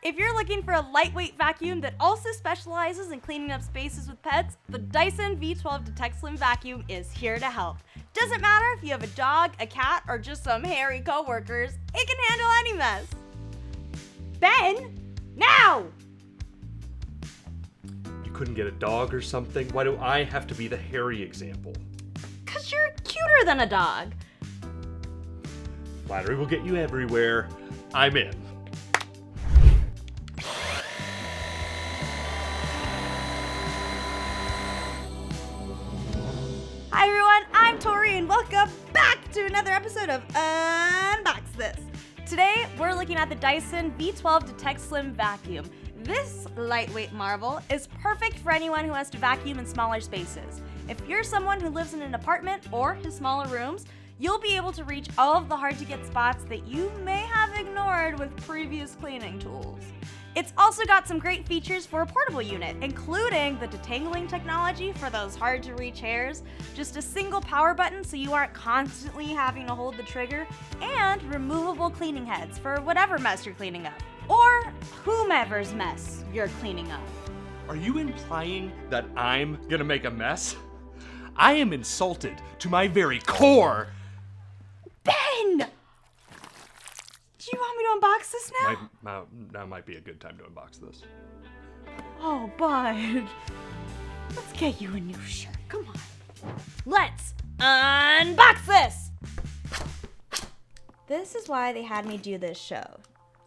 If you're looking for a lightweight vacuum that also specializes in cleaning up spaces with pets, the Dyson V12 Detect Slim vacuum is here to help. Doesn't matter if you have a dog, a cat, or just some hairy coworkers, it can handle any mess. Ben, now! You couldn't get a dog or something? Why do I have to be the hairy example? 'Cause you're cuter than a dog. Flattery will get you everywhere. I'm in. Hi everyone, I'm Tori and welcome back to another episode of Unbox This. Today, we're looking at the Dyson V12 Detect Slim vacuum. This lightweight marvel is perfect for anyone who has to vacuum in smaller spaces. If you're someone who lives in an apartment or has smaller rooms, you'll be able to reach all of the hard-to-get spots that you may have ignored with previous cleaning tools. It's also got some great features for a portable unit, including the detangling technology for those hard-to-reach hairs, just a single power button so you aren't constantly having to hold the trigger, and removable cleaning heads for whatever mess you're cleaning up, or whomever's mess you're cleaning up. Are you implying that I'm gonna make a mess? I am insulted to my very core. Ben! Do you want me to unbox this now? Now might be a good time to unbox this. Oh, bud. Let's get you a new shirt. Come on. Let's unbox this! This is why they had me do this show.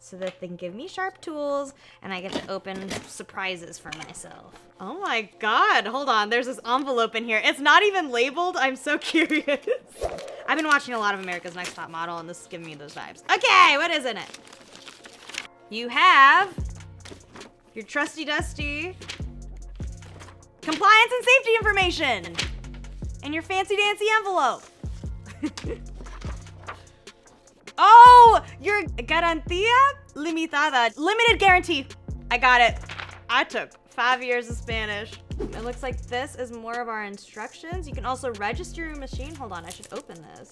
So that they can give me sharp tools and I get to open surprises for myself. Oh my god, hold on. There's this envelope in here. It's not even labeled. I'm so curious. I've been watching a lot of America's Next Top Model and this is giving me those vibes. Okay, what is in it? You have your trusty dusty compliance and safety information in your fancy dancy envelope. Oh, your garantía limitada, limited guarantee. I got it. I took 5 years of Spanish. It looks like this is more of our instructions. You can also register your machine. Hold on, I should open this.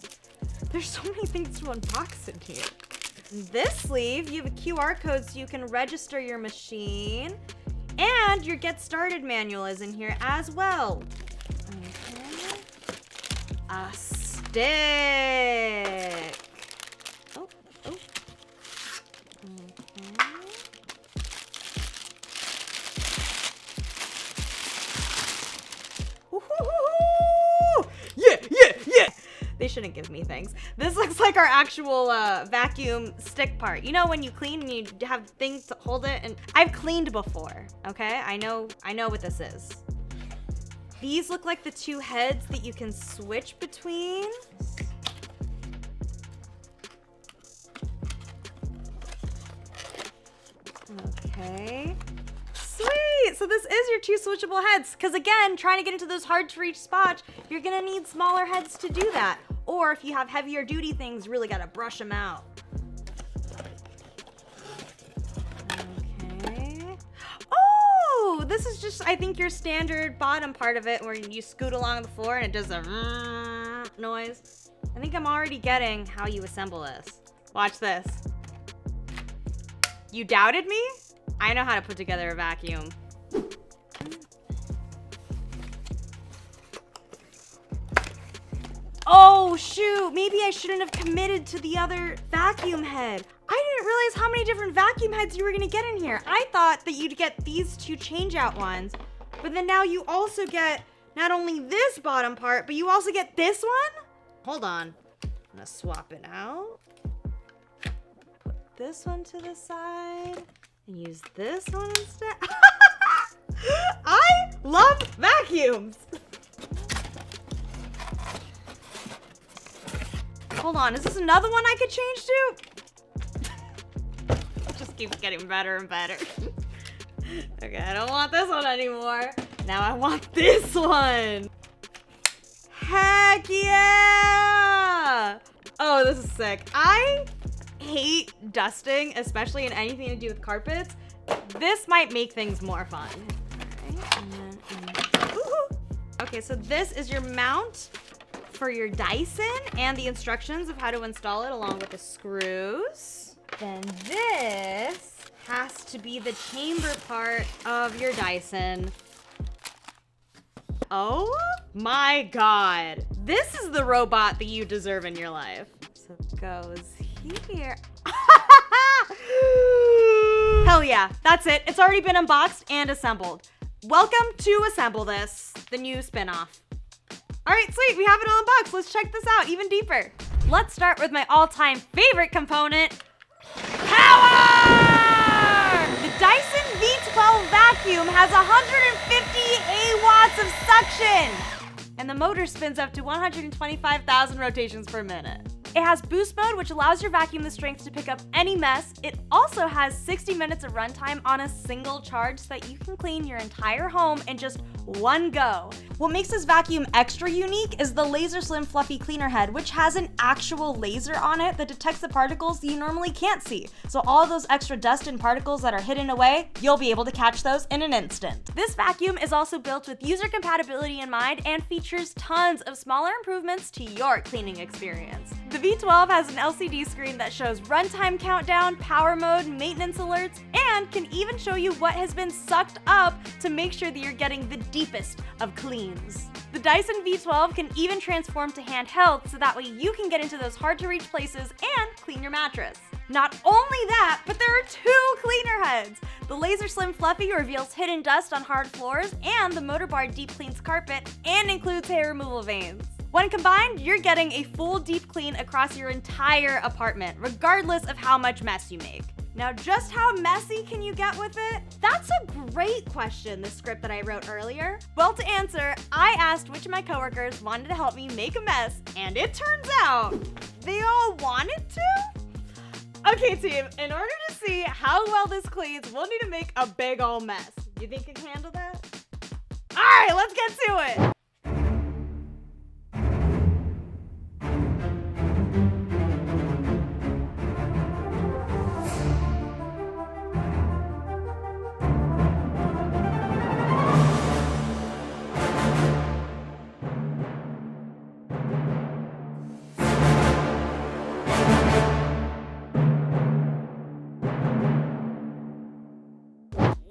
There's so many things to unbox in here. In this sleeve, you have a QR code so you can register your machine. And your get started manual is in here as well. Okay. A stick. Oh. Yeah. They shouldn't give me things. This looks like our actual vacuum stick part. You know when you clean and you have things to hold it? And I've cleaned before, okay? I know what this is. These look like the two heads that you can switch between. Okay. Sweet! So this is your two switchable heads. Because again, trying to get into those hard to reach spots, you're gonna need smaller heads to do that. Or if you have heavier duty things, you really gotta brush them out. Okay. Oh! This is just, I think, your standard bottom part of it where you scoot along the floor and it does a noise. I think I'm already getting how you assemble this. Watch this. You doubted me? I know how to put together a vacuum. Oh shoot, maybe I shouldn't have committed to the other vacuum head. I didn't realize how many different vacuum heads you were gonna get in here. I thought that you'd get these two change out ones, but then now you also get not only this bottom part, but you also get this one? Hold on, I'm gonna swap it out. Put this one to the side. And use this one instead. I love vacuums. Hold on, is this another one I could change to? It just keeps getting better and better. Okay, I don't want this one anymore. Now I want this one. Heck yeah! Oh, this is sick. I hate dusting, especially in anything to do with carpets. This might make things more fun. Okay, so this is your mount for your Dyson and the instructions of how to install it along with the screws. Then this has to be the chamber part of your Dyson. Oh my God. This is the robot that you deserve in your life. So it goes here. Hell yeah, that's it. It's already been unboxed and assembled. Welcome to Assemble This, the new spinoff. All right, sweet, we have it all unboxed. Let's check this out even deeper. Let's start with my all-time favorite component, power! The Dyson V12 vacuum has 158 watts of suction, and the motor spins up to 125,000 rotations per minute. It has boost mode, which allows your vacuum the strength to pick up any mess. It also has 60 minutes of runtime on a single charge so that you can clean your entire home in just one go. What makes this vacuum extra unique is the Laser Slim Fluffy Cleaner Head, which has an actual laser on it that detects the particles you normally can't see. So all those extra dust and particles that are hidden away, you'll be able to catch those in an instant. This vacuum is also built with user compatibility in mind and features tons of smaller improvements to your cleaning experience. The V12 has an LCD screen that shows runtime countdown, power mode, maintenance alerts, and can even show you what has been sucked up to make sure that you're getting the deepest of cleans. The Dyson V12 can even transform to handheld so that way you can get into those hard to reach places and clean your mattress. Not only that, but there are two cleaner heads. The Laser Slim Fluffy reveals hidden dust on hard floors, and the Motor Bar deep cleans carpet and includes hair removal vanes. When combined, you're getting a full deep clean across your entire apartment, regardless of how much mess you make. Now, just how messy can you get with it? That's a great question, the script that I wrote earlier. Well, to answer, I asked which of my coworkers wanted to help me make a mess, and it turns out they all wanted to? Okay, team, in order to see how well this cleans, we'll need to make a big ol' mess. You think you can handle that? All right, let's get to it.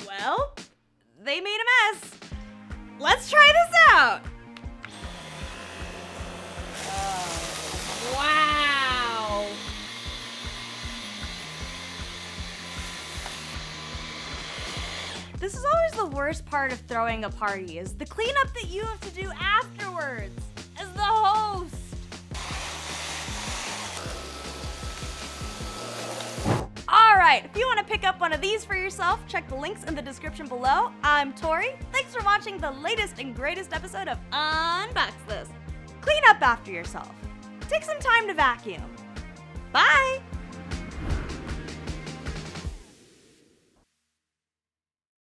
Well, they made a mess. Let's try this out. Wow. This is always the worst part of throwing a party, is the cleanup that you have to do afterwards as the host. Alright, if you want to pick up one of these for yourself, check the links in the description below. I'm Tori. Thanks for watching the latest and greatest episode of Unbox This. Clean up after yourself. Take some time to vacuum. Bye!